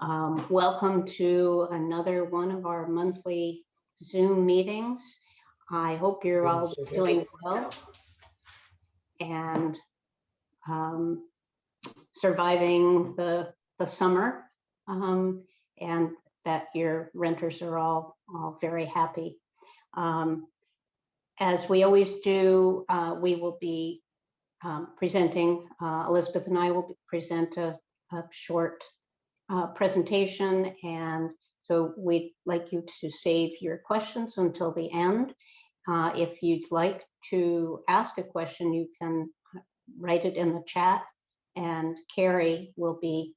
Welcome to another one of our monthly Zoom meetings. I hope you're all doing well and surviving the summer, and that your renters are all very happy. As we always do, we will be presenting, Elizabeth and I will present a short presentation, and so we'd like you to save your questions until the end. If you'd like to ask a question, you can write it in the chat, and Carrie will be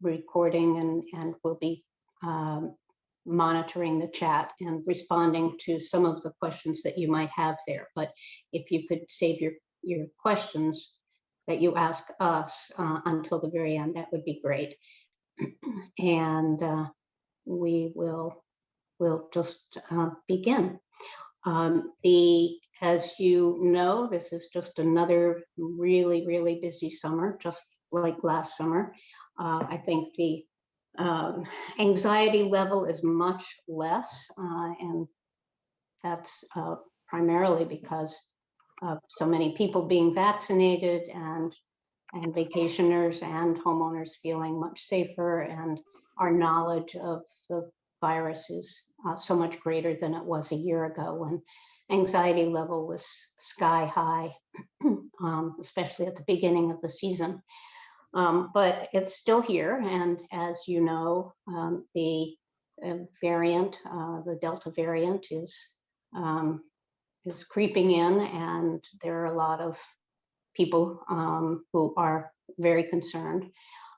recording and will be monitoring the chat and responding to some of the questions that you might have there. But if you could save your questions that you ask us until the very end, that would be great. And we'll just begin. As you know, this is just another really, really busy summer, just like last summer. I think the anxiety level is much less, and that's primarily because of so many people being vaccinated and vacationers and homeowners feeling much safer, and our knowledge of the virus is so much greater than it was a year ago when anxiety level was sky high, especially at the beginning of the season. But it's still here, and as you know, the variant, the Delta variant, is creeping in, and there are a lot of people who are very concerned.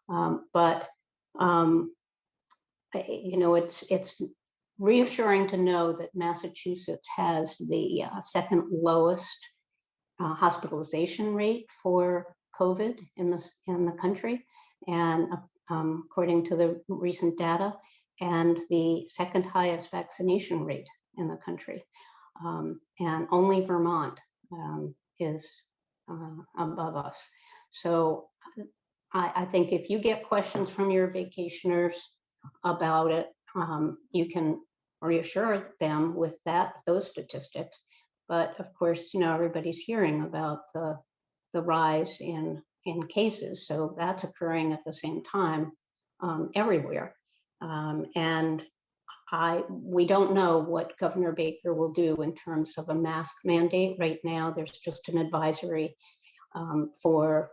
But you know, it's reassuring to know that Massachusetts has the second lowest hospitalization rate for COVID in the country, and according to the recent data, and the second highest vaccination rate in the country, and only Vermont is above us. So I think if you get questions from your vacationers about it, you can reassure them with those statistics. But of course, you know, everybody's hearing about the rise in cases, so that's occurring at the same time everywhere. And we don't know what Governor Baker will do in terms of a mask mandate. Right now, there's just an advisory for,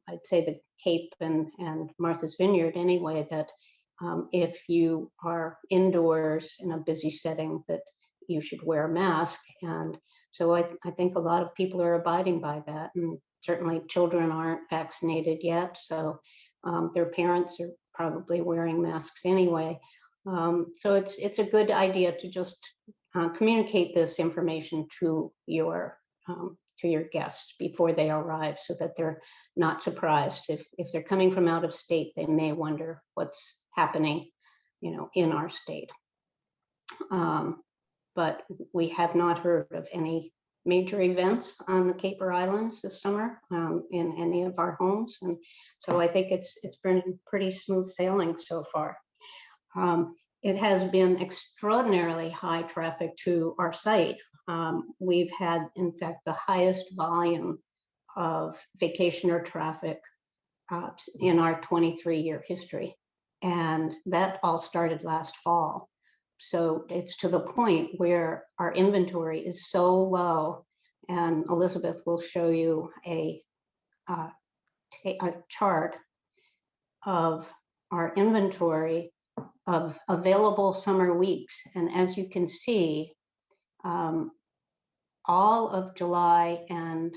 I'd say, the Cape and Martha's Vineyard anyway, that if you are indoors in a busy setting, that you should wear a mask. And so I think a lot of people are abiding by that, and certainly children aren't vaccinated yet, so their parents are probably wearing masks anyway. So it's a good idea to just communicate this information to your guests before they arrive, so that they're not surprised. If they're coming from out of state, they may wonder what's happening, you know, in our state. But we have not heard of any major events on the Cape Islands this summer in any of our homes, and so I think it's been pretty smooth sailing so far. It has been extraordinarily high traffic to our site. We've had, in fact, the highest volume of vacationer traffic in our 23-year history, and that all started last fall. So it's to the point where our inventory is so low, and Elizabeth will show you a chart of our inventory of available summer weeks. And as you can see, all of July and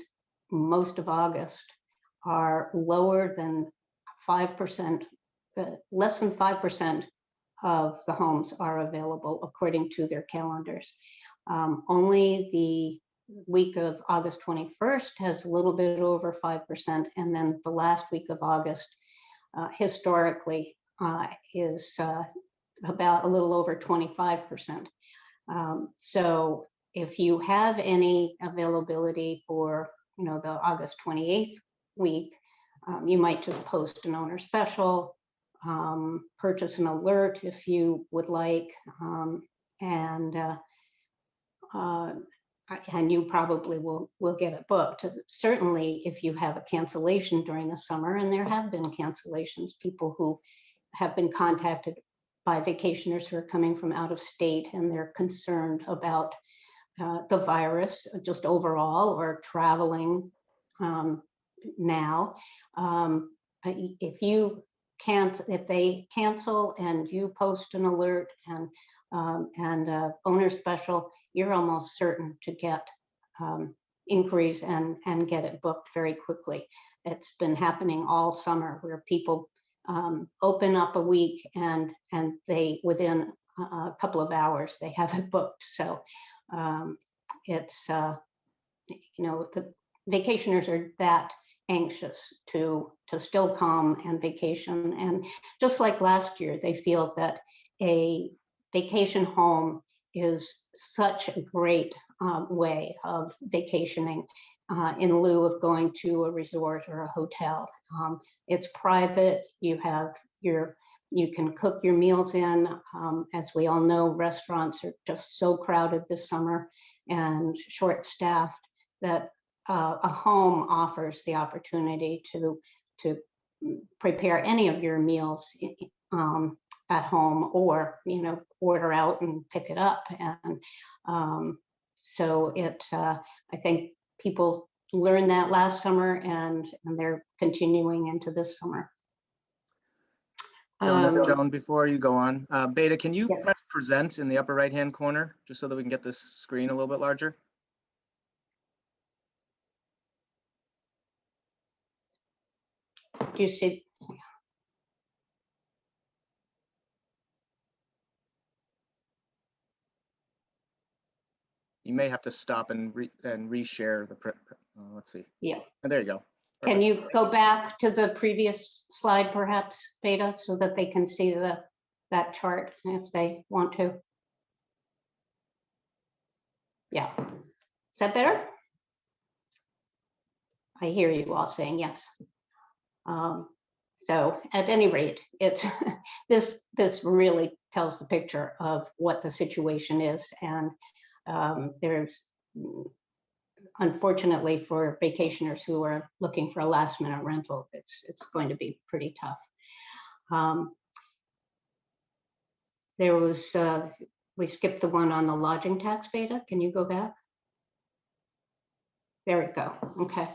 most of August are lower than 5%, less than 5% of the homes are available according to their calendars. Only the week of August 21st has a little bit over 5%, and then the last week of August historically is about a little over 25%. So if you have any availability for, you know, the August 28th week, you might just post an owner special purchase an alert if you would like, and you probably will get it booked. Certainly, if you have a cancellation during the summer, and there have been cancellations, people who have been contacted by vacationers who are coming from out of state, and they're concerned about the virus just overall, or traveling now. If they cancel and you post an alert and owner special, you're almost certain to get inquiries and get it booked very quickly. It's been happening all summer, where people open up a week and they, within a couple of hours, they have it booked. So it's the vacationers are that anxious to still come and vacation, and just like last year, they feel that a vacation home is such a great way of vacationing in lieu of going to a resort or a hotel. It's private. You can cook your meals in. As we all know, restaurants are just so crowded this summer and short-staffed that a home offers the opportunity to prepare any of your meals at home, or order out and pick it up. And so I think people learned that last summer, and they're continuing into this summer. Joan, before you go on, Beta, can you Yes. press present in the upper right-hand corner, just so that we can get this screen a little bit larger? Do you see? You may have to stop and reshare the print. Let's see. Yeah. Oh, there you go. Perfect. Can you go back to the previous slide, perhaps, Beta, so that they can see that chart if they want to? Yeah. Is that better? I hear you all saying yes. So at any rate, it's this really tells the picture of what the situation is, and there's, unfortunately, for vacationers who are looking for a last-minute rental, it's going to be pretty tough. There was we skipped the one on the lodging tax, Beta. Can you go back? There we go. Okay.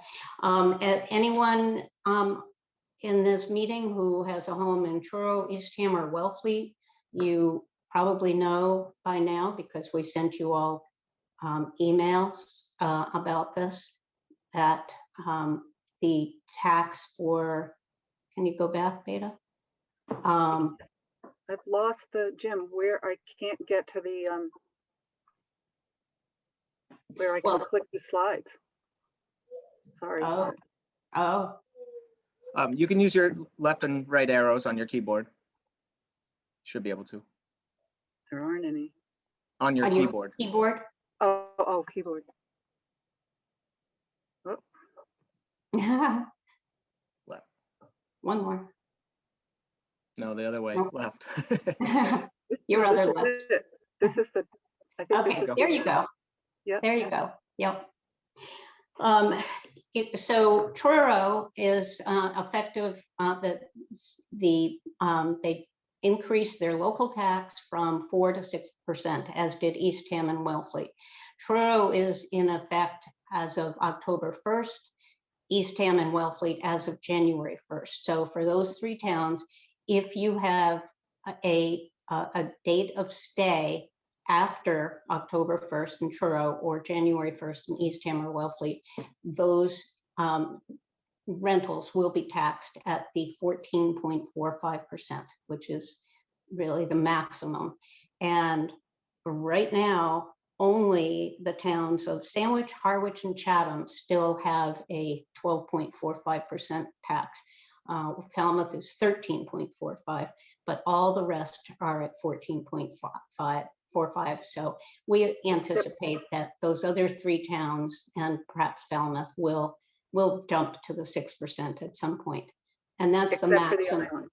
Anyone in this meeting who has a home in Truro, Eastham, or Wellfleet, you probably know by now, because we sent you all emails about this, that the tax for, can you go back, Beta? I've lost the Jim where I can't get to the where I can click the slides. Sorry. Oh. You can use your left and right arrows on your keyboard. Should be able to. There aren't any. On your keyboard. Keyboard. Oh, keyboard. Oh. Left. One more. No, the other way. No. Left. Your other left. This is the. I think Okay, there you go. Yeah. There you go. Yep. So Truro is effective. They increased their local tax from 4% to 6%, as did Eastham and Wellfleet. Truro is in effect as of October 1st. Eastham and Wellfleet as of January 1st. So for those three towns, if you have a date of stay after October 1st in Truro or January 1st in Eastham or Wellfleet, those rentals will be taxed at the 14.45%, which is really the maximum. And right now, only the towns of Sandwich, Harwich, and Chatham still have a 12.45% tax. Falmouth is 13.45, but all the rest are at 14.45. So we anticipate that those other three towns, and perhaps Falmouth, will jump to the 6% at some point. And that's the maximum.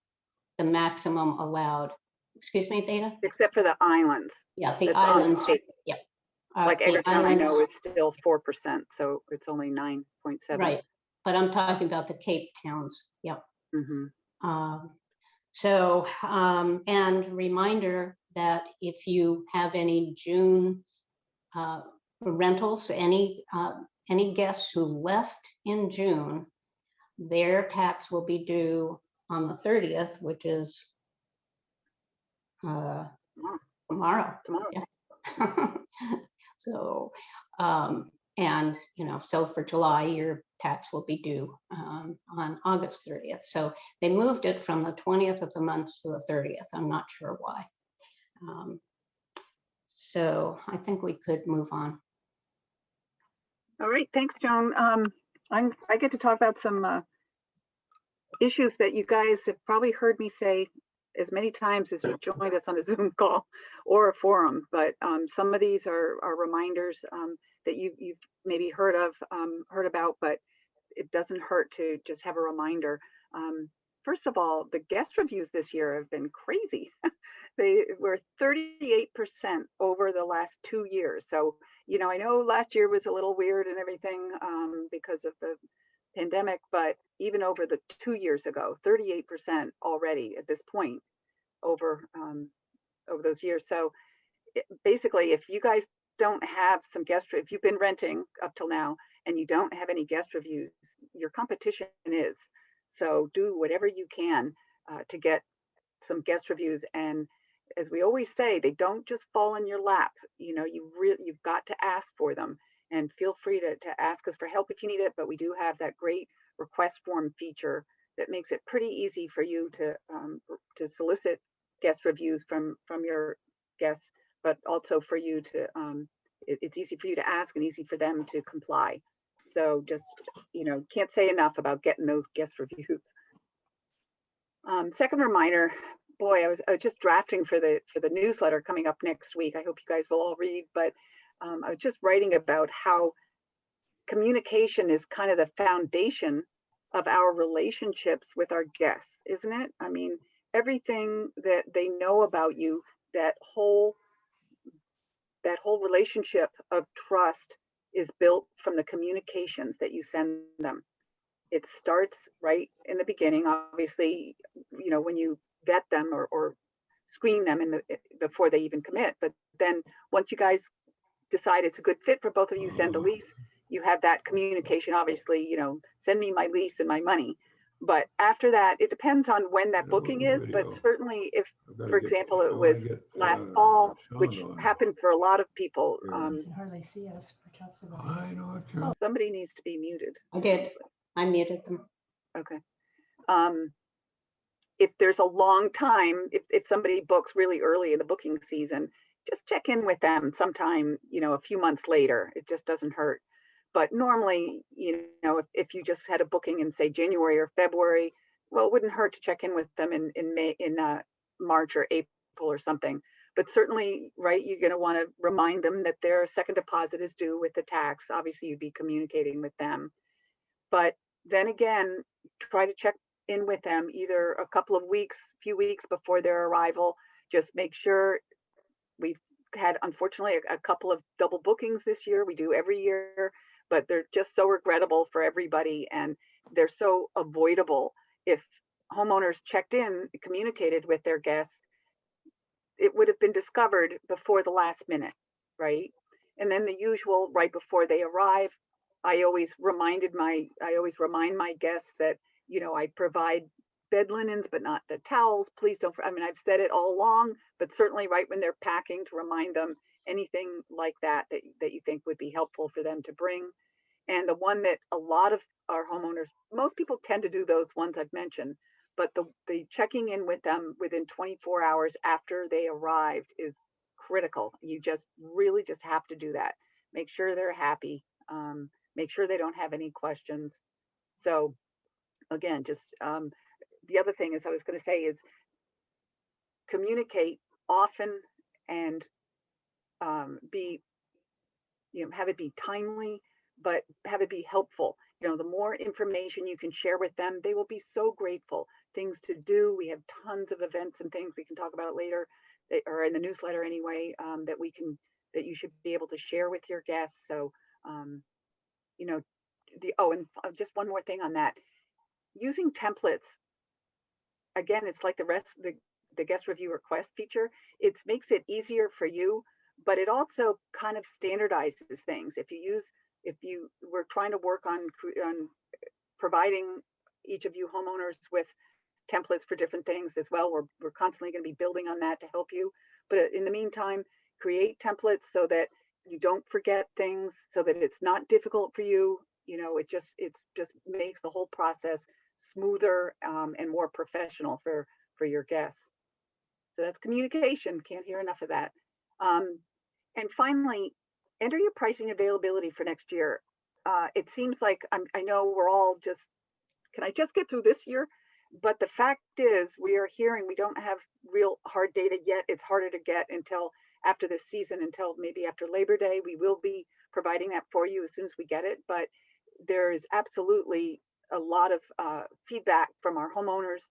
the maximum allowed. Excuse me, Beta? Except for the islands. Yeah, the That's all islands, state. yep. Like The Edgertown, I know islands, is still 4%, so it's only 9.7. right, but I'm talking about the Cape towns, yep. Mhm. And reminder that if you have any June rentals, any guests who left in June, their tax will be due on the 30th, which is tomorrow. Yeah. So, and so for July, your tax will be due on August 30th. So they moved it from the 20th of the month to the 30th. I'm not sure why. So I think we could move on. All right, thanks, Joan. I get to talk about some issues that you guys have probably heard me say as many times as you've joined us on a Zoom call or a forum, but some of these are reminders that you've maybe heard about, but it doesn't hurt to just have a reminder. First of all, the guest reviews this year have been crazy. They were 38% over the last 2 years. So, I know last year was a little weird and everything because of the pandemic, but even over the 2 years ago, 38% already at this point over those years. So basically, if you guys don't have some if you've been renting up till now and you don't have any guest reviews, your competition is. So do whatever you can to get some guest reviews. And as we always say, they don't just fall in your lap. You've got to ask for them, and feel free to ask us for help if you need it. But we do have that great request form feature that makes it pretty easy for you to solicit guest reviews from your guests, but also for you to it's easy for you to ask and easy for them to comply. So just can't say enough about getting those guest reviews. Second reminder, boy, I was just drafting for the newsletter coming up next week. I hope you guys will all read, but I was just writing about how communication is kind of the foundation of our relationships with our guests, isn't it? I mean, everything that they know about you, that whole relationship of trust is built from the communications that you send them. It starts right in the beginning, obviously, when you vet them or screen them before they even commit. But then once you guys decide it's a good fit for both of you, send a lease, you have that communication, obviously, send me my lease and my money. But after that, it depends on when that booking is. But certainly if, for example, it was last fall, which happened for a lot of people. You can hardly see us. Somebody needs to be muted. I did. I muted them. Okay. If there's a long time, if somebody books really early in the booking season, just check in with them sometime, a few months later. It just doesn't hurt. But normally, if you just had a booking in, say, January or February, well, it wouldn't hurt to check in with them in March or April or something. But certainly, right, you're going to want to remind them that their second deposit is due with the tax. Obviously, you'd be communicating with them. But then again, try to check in with them either a few weeks before their arrival. Just make sure. We've had, unfortunately, a couple of double bookings this year. We do every year, but they're just so regrettable for everybody, and they're so avoidable. If homeowners checked in, communicated with their guests, it would have been discovered before the last minute, right? And then the usual, right before they arrive, I always remind my guests that, I provide bed linens, but not the towels. Please don't, I've said it all along, but certainly right when they're packing, to remind them anything like that you think would be helpful for them to bring. And the one that a lot of our homeowners, most people tend to do those ones I've mentioned, but the checking in with them within 24 hours after they arrived is critical. You just really just have to do that. Make sure they're happy. Make sure they don't have any questions. So again, just the other thing is I was going to say is communicate often and have it be timely, but have it be helpful. the more information you can share with them, they will be so grateful. Things to do. We have tons of events and things we can talk about later, that are in the newsletter anyway, that you should be able to share with your guests. So, and just one more thing on that, using templates. Again, it's like the guest review request feature. It makes it easier for you, but it also kind of standardizes things. We're trying to work on providing each of you homeowners with templates for different things as well. We're constantly going to be building on that to help you. But in the meantime, create templates so that you don't forget things, so that it's not difficult for you. It just makes the whole process smoother and more professional for your guests. So that's communication. Can't hear enough of that. And finally, enter your pricing availability for next year. It seems like I know we're all just, can I just get through this year? But the fact is, we are hearing we don't have real hard data yet. It's harder to get until after this season, until maybe after Labor Day. We will be providing that for you as soon as we get it. But there is absolutely a lot of feedback from our homeowners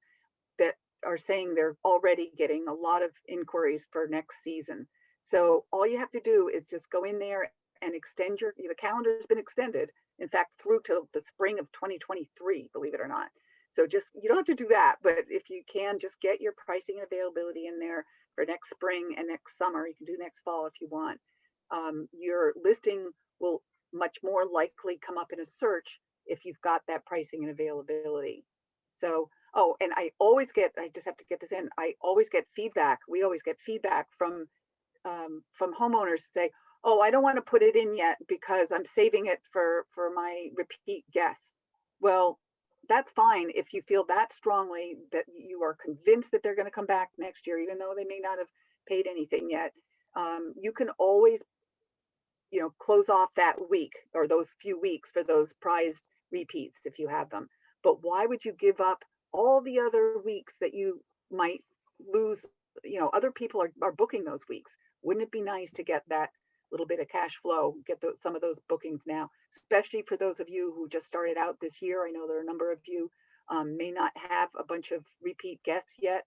that are saying they're already getting a lot of inquiries for next season. So all you have to do is just go in there and extend the calendar has been extended, in fact, through to the spring of 2023, believe it or not. So you don't have to do that, but if you can, just get your pricing and availability in there for next spring and next summer. You can do next fall if you want. Your listing will much more likely come up in a search if you've got that pricing and availability. So, and I just have to get this in. I always get feedback. We always get feedback from homeowners say, oh, I don't want to put it in yet because I'm saving it for my repeat guests. Well, that's fine if you feel that strongly that you are convinced that they're going to come back next year, even though they may not have paid anything yet. You can always, close off that week or those few weeks for those prized repeats if you have them. But why would you give up all the other weeks that you might lose? Other people are booking those weeks. Wouldn't it be nice to get that little bit of cash flow, get some of those bookings now, especially for those of you who just started out this year? I know there are a number of you may not have a bunch of repeat guests yet.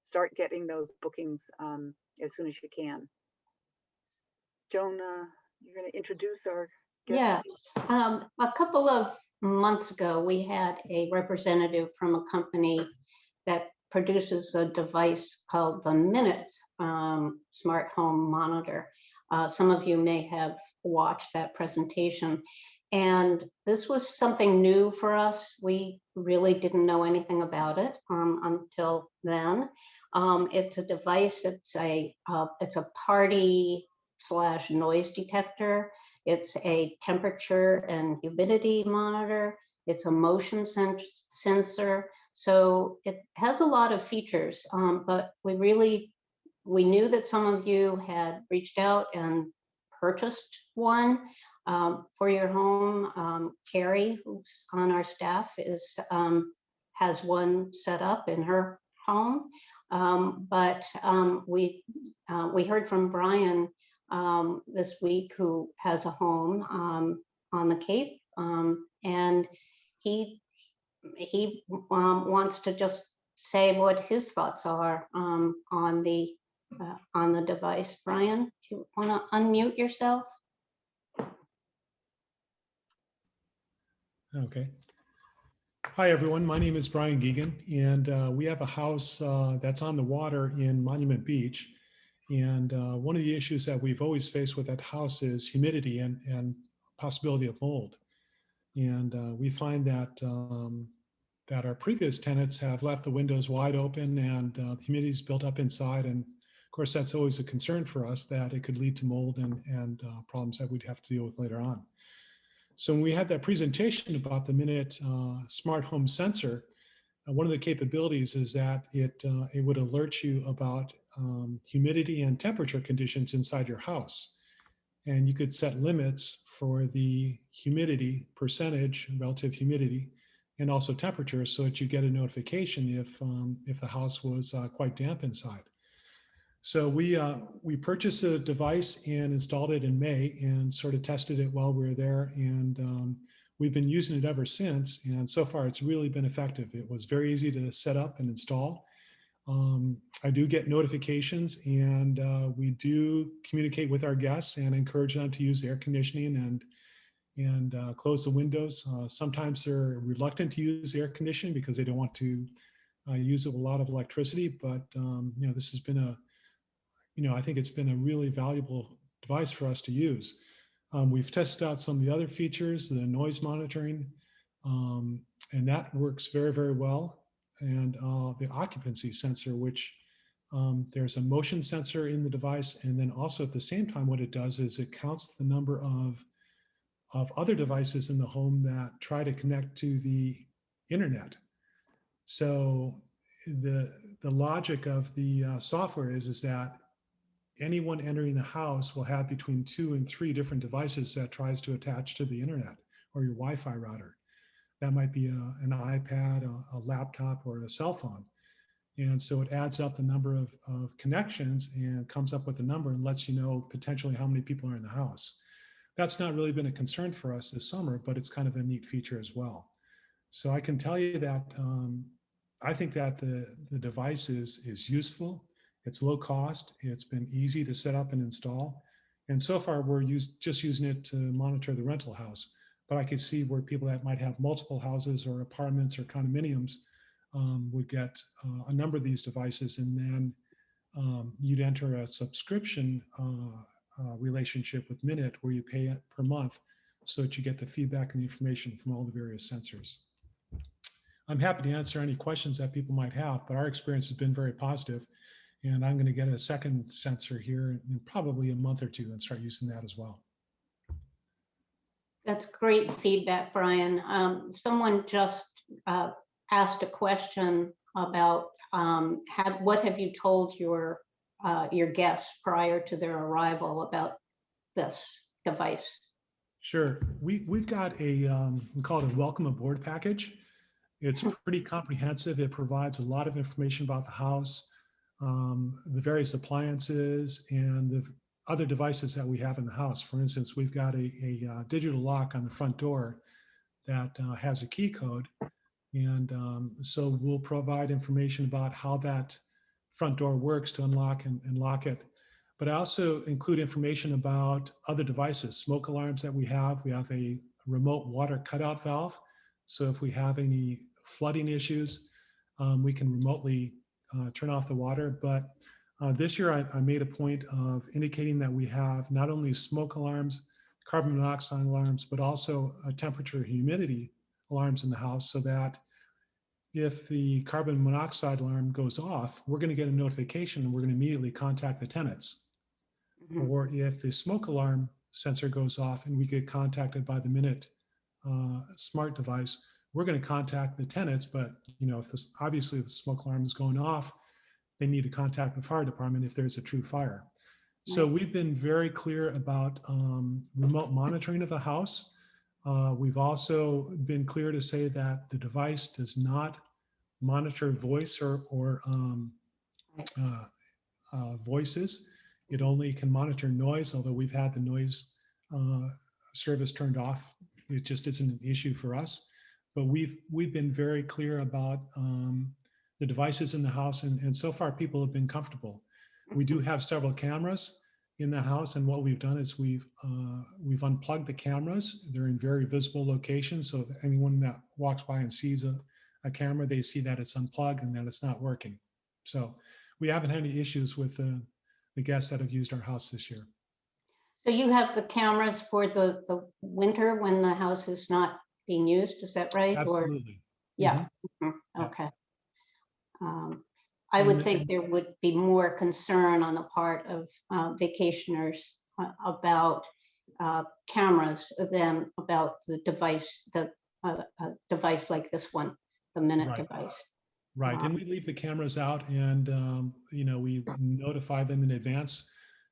Start getting those bookings as soon as you can. Joan, you're going to introduce our guest? Yes. A couple of months ago, we had a representative from a company that produces a device called the Minute Smart Home Monitor. Some of you may have watched that presentation. And this was something new for us. We really didn't know anything about it until then. It's a device. It's a party/noise detector. It's a temperature and humidity monitor. It's a motion sensor. So it has a lot of features, but we knew that some of you had reached out and purchased one for your home. Carrie, who's on our staff, has one set up in her home. But we heard from Brian this week, who has a home on the Cape, and he wants to just say what his thoughts are on the device. Brian, do you want to unmute yourself? Okay. Hi, everyone. My name is Brian Geegan, and we have a house that's on the water in Monument Beach. And one of the issues that we've always faced with that house is humidity and possibility of mold. And we find that that our previous tenants have left the windows wide open, and the humidity is built up inside. And of course, that's always a concern for us, that it could lead to mold and problems that we'd have to deal with later on. So when we had that presentation about the Minute smart home sensor, one of the capabilities is that it would alert you about humidity and temperature conditions inside your house. And you could set limits for the humidity percentage, relative humidity, and also temperature, so that you get a notification if the house was quite damp inside. So we purchased a device and installed it in May, and sort of tested it while we were there. And we've been using it ever since. And so far it's really been effective. It was very easy to set up and install. I do get notifications, and we do communicate with our guests and encourage them to use air conditioning and close the windows. Sometimes they're reluctant to use air conditioning because they don't want to use a lot of electricity. But this has been I think it's been a really valuable device for us to use. We've tested out some of the other features, the noise monitoring, and that works very, very well. And the occupancy sensor, which there's a motion sensor in the device. And then also at the same time, what it does is it counts the number of other devices in the home that try to connect to the internet. So the logic of the software is that anyone entering the house will have between 2 and 3 different devices that tries to attach to the internet or your Wi-Fi router. That might be an iPad, a laptop, or a cell phone. And so it adds up the number of connections and comes up with a number and lets you know potentially how many people are in the house. That's not really been a concern for us this summer, but it's kind of a neat feature as well. So I can tell you that I think that the device is useful. It's low cost. It's been easy to set up and install. And so far we're just using it to monitor the rental house. But I could see where people that might have multiple houses or apartments or condominiums would get a number of these devices, and then you'd enter a subscription relationship with Minute where you pay it per month so that you get the feedback and the information from all the various sensors. I'm happy to answer any questions that people might have, but our experience has been very positive, and I'm going to get a second sensor here in probably a month or two and start using that as well. That's great feedback, Brian. Someone just asked a question about what have you told your guests prior to their arrival about this device? Sure. We've got we call it a welcome aboard package. It's pretty comprehensive. It provides a lot of information about the house, the various appliances, and the other devices that we have in the house. For instance, we've got a digital lock on the front door that has a key code. And so we'll provide information about how that front door works to unlock and lock it. But I also include information about other devices, smoke alarms that we have. We have a remote water cutout valve. So if we have any flooding issues, we can remotely turn off the water. But this year I made a point of indicating that we have not only smoke alarms, carbon monoxide alarms, but also a temperature humidity alarms in the house, so that if the carbon monoxide alarm goes off, we're going to get a notification and we're going to immediately contact the tenants. Mm-hmm. Or if the smoke alarm sensor goes off and we get contacted by the Minute smart device, we're going to contact the tenants. But if obviously the smoke alarm is going off, they need to contact the fire department if there's a true fire. So we've been very clear about remote monitoring of the house. We've also been clear to say that the device does not monitor voice or voices. It only can monitor noise, although we've had the noise service turned off. It just isn't an issue for us. But we've been very clear about the devices in the house, and so far people have been comfortable. We do have several cameras in the house, and what we've done is we've unplugged the cameras. They're in very visible locations, so that anyone that walks by and sees a camera, they see that it's unplugged and that it's not working. So we haven't had any issues with the guests that have used our house this year. So you have the cameras for the winter when the house is not being used, is that right? Absolutely. Or, yeah. Mm-hmm. Mm-hmm. Okay. I would think there would be more concern on the part of vacationers about cameras than about the device, a device like this one, the Minute device. Right, and we leave the cameras out, and we notify them in advance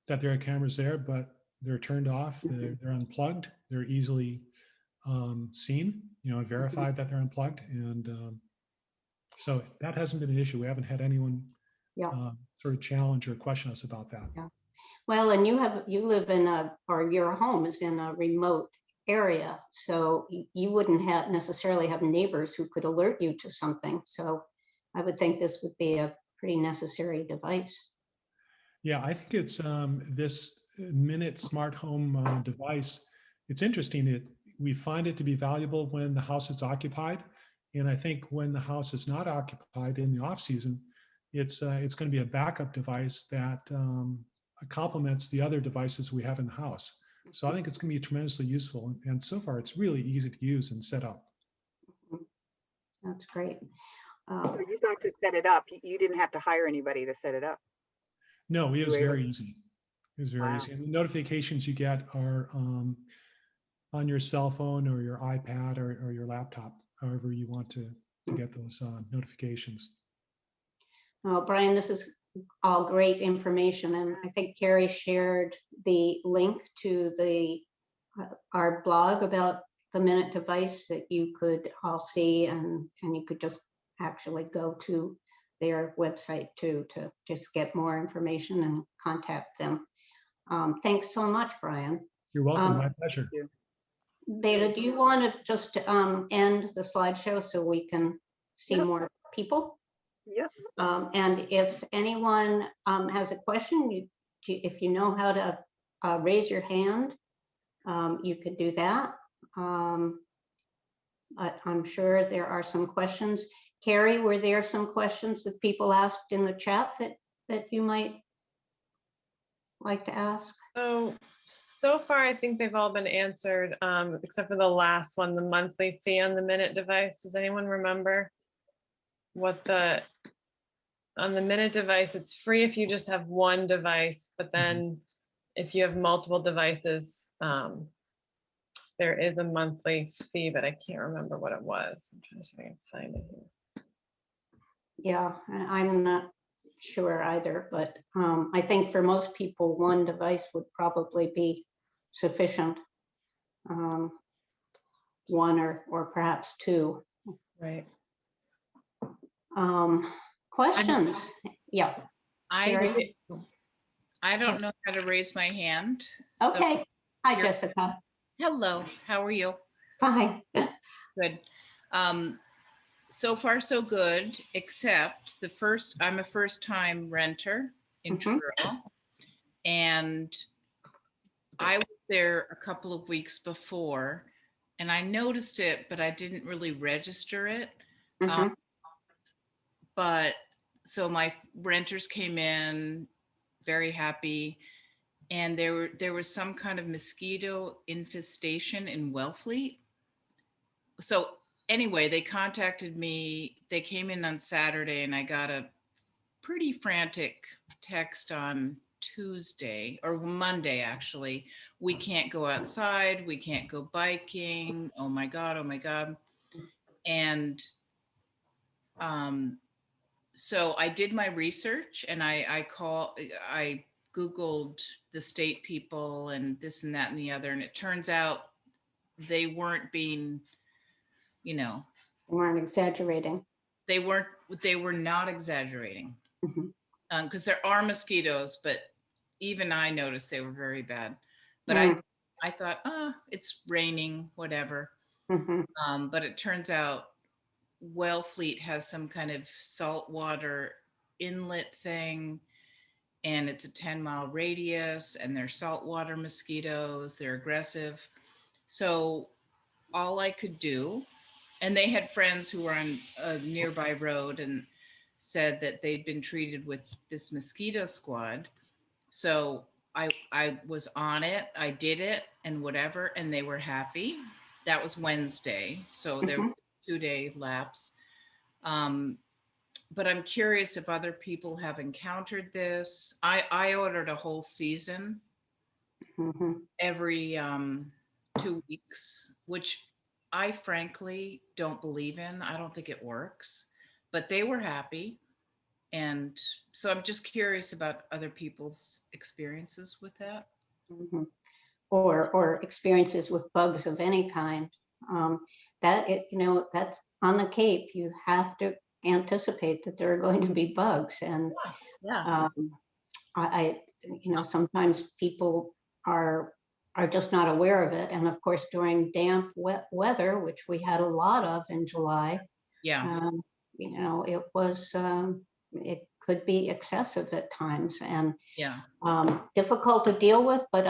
that there are cameras there, but they're turned off, they're unplugged, they're easily seen, verified that they're unplugged, and so that hasn't been an issue. We haven't had anyone sort of challenge or question us about that. Yeah. Well, and you live in or your home is in a remote area. So you wouldn't have necessarily have neighbors who could alert you to something. So I would think this would be a pretty necessary device. Yeah, I think it's this Minute smart home device. It's interesting that we find it to be valuable when the house is occupied. And I think when the house is not occupied in the off season, it's going to be a backup device that complements the other devices we have in the house. So I think it's going to be tremendously useful. And so far, it's really easy to use and set up. That's great. So you got to set it up. You didn't have to hire anybody to set it up. No, it You was were able- very easy. It was very Wow. easy. And the notifications you get are on your cell phone or your iPad or your laptop, however you want to get those notifications. Well, Brian, this is all great information, and I think Carrie shared the link to the our blog about the Minute device that you could all see, and you could just actually go to their website too to just get more information and contact them. Thanks so much, Brian. You're welcome. My pleasure. Beta, do you want to just end the slideshow so we can see Yep. more people? Yep. And if anyone has a question, if you know how to raise your hand, you could do that. But I'm sure there are some questions. Carrie, were there some questions that people asked in the chat that you might like to ask? So far, I think they've all been answered, except for the last one, the monthly fee on the Minute device. Does anyone remember what on the Minute device, it's free if you just have one device, but then if you have multiple devices, there is a monthly fee, but I can't remember what it was. I'm trying to see if I can find it here. Yeah, I'm not sure either, but I think for most people, one device would probably be sufficient. One or perhaps two. Right. Questions? Yeah. Carrie? I don't know how to raise my hand. so- Okay. Hi, you're- Jessica. Hello, how are you? Hi. Good. So far so good, except I'm a first-time renter in Mhm. Truro. And I was there a couple of weeks before and I noticed it, but I didn't really register it. Mhm. But so my renters came in very happy, and there was some kind of mosquito infestation in Wellfleet. So anyway, they contacted me. They came in on Saturday, and I got a pretty frantic text on Tuesday or Monday, actually. We can't go outside. We can't go biking. Oh my God. Oh my God. And so I did my research, and I Googled the state people and this and that and the other. And it turns out they weren't being, You weren't exaggerating. they were not exaggerating. Mhm. Because there are mosquitoes, but even I noticed they were very bad. But I thought, it's raining, whatever. Mhm. But it turns out Wellfleet has some kind of saltwater inlet thing, and it's a 10-mile radius, and they're saltwater mosquitoes. They're aggressive. So all I could do, and they had friends who were on a nearby road and said that they'd been treated with this mosquito squad. So I was on it, I did it and whatever, and they were happy. That was Wednesday. So there was a 2-day lapse. But I'm curious if other people have encountered this. I ordered a whole season Mhm. every 2 weeks, which I frankly don't believe in. I don't think it works, but they were happy. And so I'm just curious about other people's experiences with that. Mhm. Or experiences with bugs of any kind. That's on the Cape. You have to anticipate that there are going to be bugs, and Yeah. sometimes people are are just not aware of it. And of course, during damp, wet weather, which we had a lot of in July, Yeah, you know, it could be excessive at times and yeah. difficult to deal with, but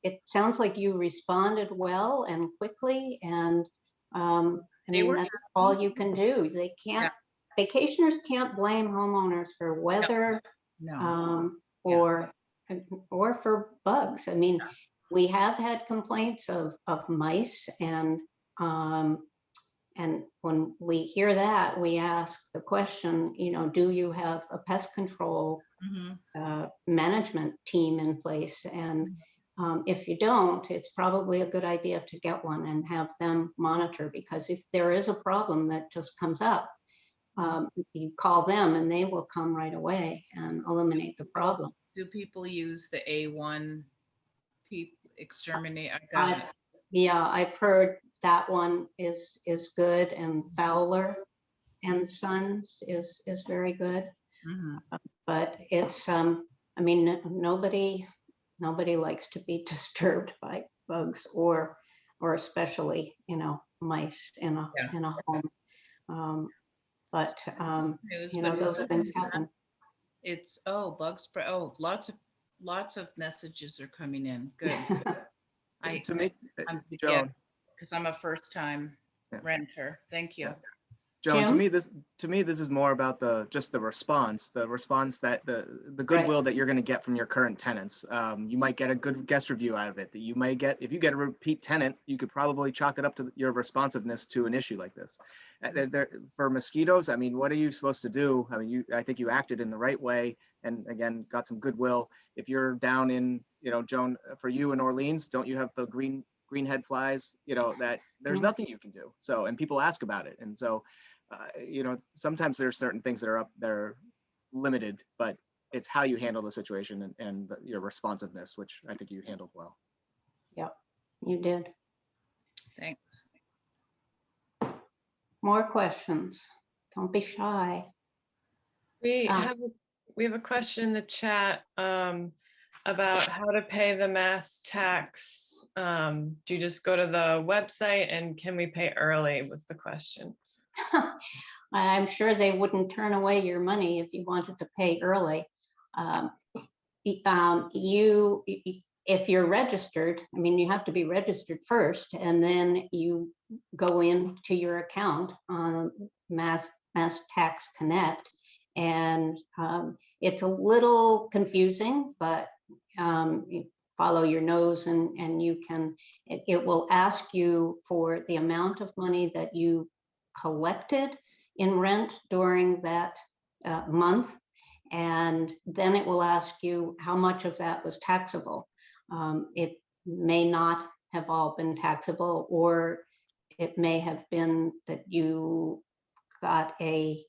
it sounds like you responded well and quickly, and I They mean, were that's all you can do. They can't, vacationers can't blame homeowners for weather, No, or for bugs. I mean, we have had complaints of mice, and when we hear that, we ask the question, you know, do you have a pest control mhm, management team in place? And if you don't, it's probably a good idea to get one and have them monitor, because if there is a problem that just comes up, you call them and they will come right away and eliminate the problem. do people use the A1 exterminate? I got it. Yeah, I've heard that one is good, and Fowler and Sons is very good. Mhm. But it's, I mean, nobody likes to be disturbed by bugs, or especially, you know, mice in a Yeah. home. But News, you know, but those things happen. it's, oh, bug spray. Oh, lots of messages are coming in. Good. To me, I'm, yeah, Joan, because I'm a first time Yeah. renter. Thank you. Joan, Jim? to me, this is more about just the response that the goodwill that you're going to get from your current tenants. You might get a good guest review out of it. That you might get, if you get a repeat tenant, you could probably chalk it up to your responsiveness to an issue like this. For mosquitoes, I mean, what are you supposed to do? I mean, I think you acted in the right way, and again, got some goodwill. If you're down in, you know, Joan, for you in Orleans, don't you have the green head flies? You know, that there's nothing you can do. So, and people ask about it, and so. You know, sometimes there's certain things that are limited, but it's how you handle the situation and your responsiveness, which I think you handled well. Yep, you did. Thanks. More questions? Don't be shy. We have a question in the chat about how to pay the mass tax. Do you just go to the website, and can we pay early was the question. I'm sure they wouldn't turn away your money if you wanted to pay early. If you're registered, I mean, you have to be registered first, and then you go into your account on Mass Tax Connect, and it's a little confusing, but you follow your nose, and you can. It will ask you for the amount of money that you collected in rent during that month, and then it will ask you how much of that was taxable. It may not have all been taxable, or it may have been that you got a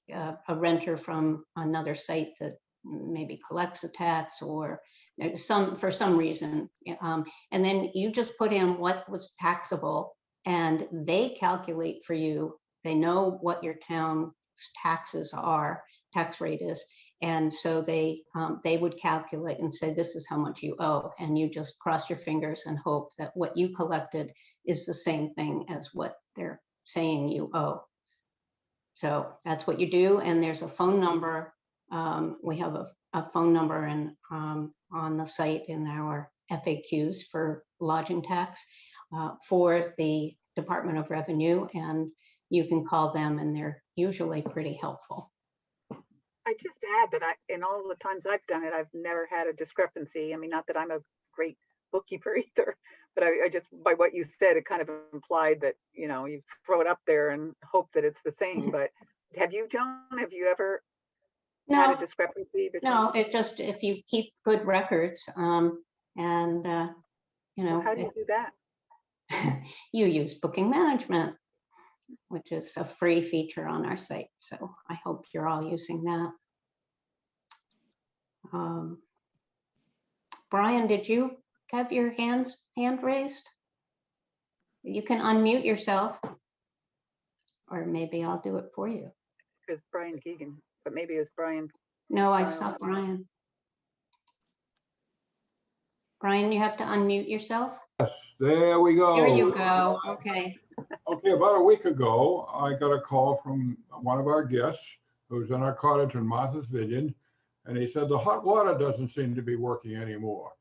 renter from another site that maybe collects a tax, or for some reason, and then you just put in what was taxable, and they calculate for you. They know what your town's tax rate is, and so they would calculate and say, this is how much you owe, and you just cross your fingers and hope that what you collected is the same thing as what they're saying you owe. So that's what you do, and there's a phone number. We have a phone number on the site in our FAQs for lodging tax for the Department of Revenue, and you can call them, and they're usually pretty helpful. I just add that in all the times I've done it, I've never had a discrepancy. I mean, not that I'm a great bookkeeper either, but I just, by what you said, it kind of implied that, you know, you throw it up there and hope that it's the same. But have you, Joan, have you ever had a discrepancy between? No, it just, if you keep good records, and you know, How do you do that? you use booking management, which is a free feature on our site. So I hope you're all using that. Brian, did you have your hand raised? You can unmute yourself, or maybe I'll do it for you. It's Brian Keegan, but maybe it's Brian. No, I saw Brian. Brian, you have to unmute yourself. There we go. There you go. Okay. Okay, about a week ago, I got a call from one of our guests who's in our cottage in Martha's Vineyard, and he said the hot water doesn't seem to be working anymore.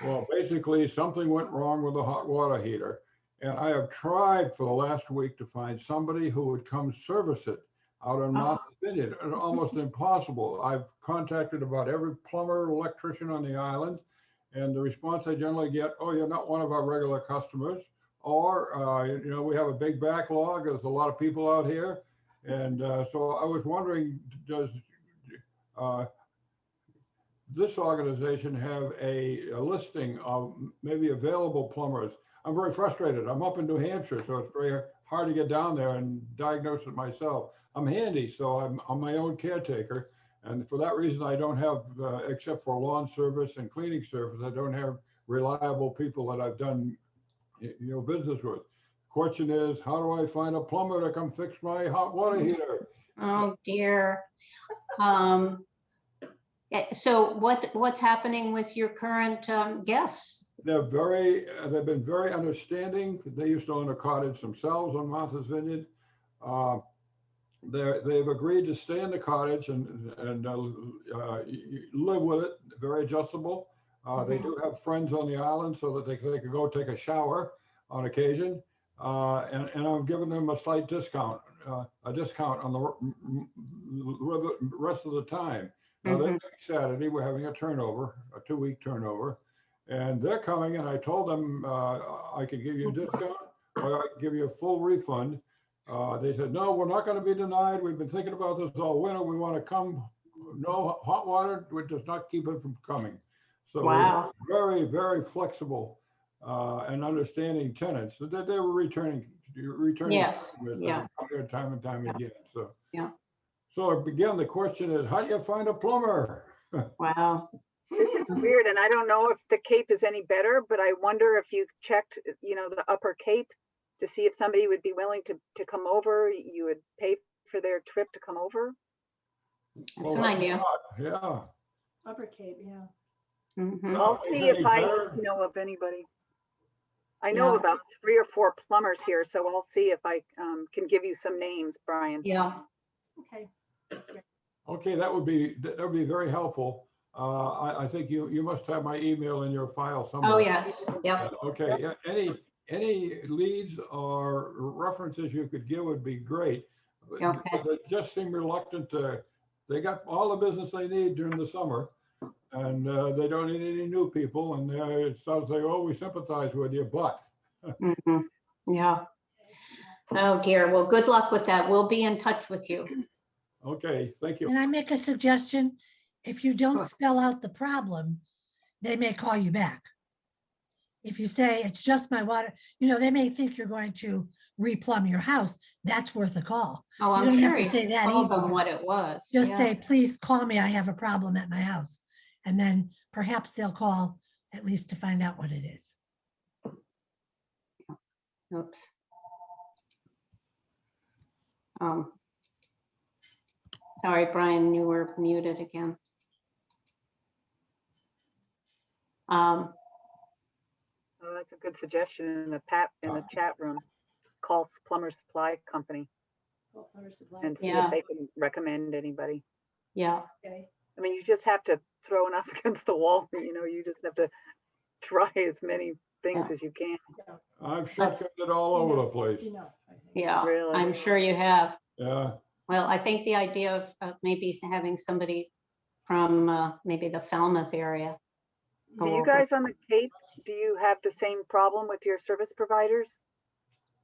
Well, basically, something went wrong with the hot water heater, and I have tried for the last week to find somebody who would come service it out in Martha's Vineyard. It's almost impossible. I've contacted about every plumber, electrician on the island, and the response I generally get, oh, you're not one of our regular customers. Or, you know, we have a big backlog. There's a lot of people out here. And so I was wondering, does this organization have a listing of maybe available plumbers? I'm very frustrated. I'm up in New Hampshire, so it's very hard to get down there and diagnose it myself. I'm handy, so I'm my own caretaker. And for that reason, I don't have, except for lawn service and cleaning service, I don't have reliable people that I've done, you know, business with. Question is, how do I find a plumber to come fix my hot water heater? Oh dear. So what's happening with your current guests? They've been very understanding. They used to own a cottage themselves on Martha's Vineyard. They've agreed to stay in the cottage and live with it. Very adjustable. They do have friends on the island so that they can go take a shower on occasion. And I'm giving them a slight discount, on the rest of the time. Now, this Saturday, we're having a turnover, a 2-week turnover, and they're coming, and I told them I could give you a discount or I could give you a full refund. They said, no, we're not going to be denied. We've been thinking about this all winter. We want to come. No hot water, which does not keep it from coming. So Wow. Very, very flexible and understanding tenants. So they were returning. Yes, with yeah. time and time again. So Yeah. So again, the question is, how do you find a plumber? Wow. This is weird, and I don't know if the Cape is any better, but I wonder if you checked, you know, the Upper Cape to see if somebody would be willing to come over. You would pay for their trip to come over. That's an idea. Yeah. Upper Cape, yeah. Mhm. I'll Is see any if I better? know of anybody. I know Yeah. about 3 or 4 plumbers here, so I'll see if I can give you some names, Brian. Yeah. Okay. Okay, that would be very helpful. I think you must have my email in your file somewhere. Oh, yes. Yep. Okay, yeah, any leads or references you could give would be great. Okay. But they just seem reluctant they got all the business they need during the summer, and they don't need any new people, and it sounds like, oh, we sympathize with you, but. Mhm. Yeah. Oh dear. Well, good luck with that. We'll be in touch with you. Okay, thank you. Can I make a suggestion? If you don't Sure. spell out the problem, they may call you back. If you say, it's just my water, you know, they may think you're going to replumb your house. That's worth a call. Oh, You I'm don't have sure to you say that told them either. what it was. Just Yeah. say, please call me. I have a problem at my house. And then perhaps they'll call at least to find out what it is. Oops. Sorry, Brian, you were muted again. Oh, that's a good suggestion in the chat room. Call Plumber Supply Company Well, Plumber Supply. and see Yeah. if they can recommend anybody. Yeah. Okay. I mean, you just have to throw enough against the wall. You know, you just have to try as many things Yeah. as you can. I've shotgunned it all over the place. Enough, I think. Yeah. Really? I'm sure you have. Yeah. Well, I think the idea of maybe having somebody from maybe the Falmouth area. Do go you over. guys on the Cape, do you have the same problem with your service providers?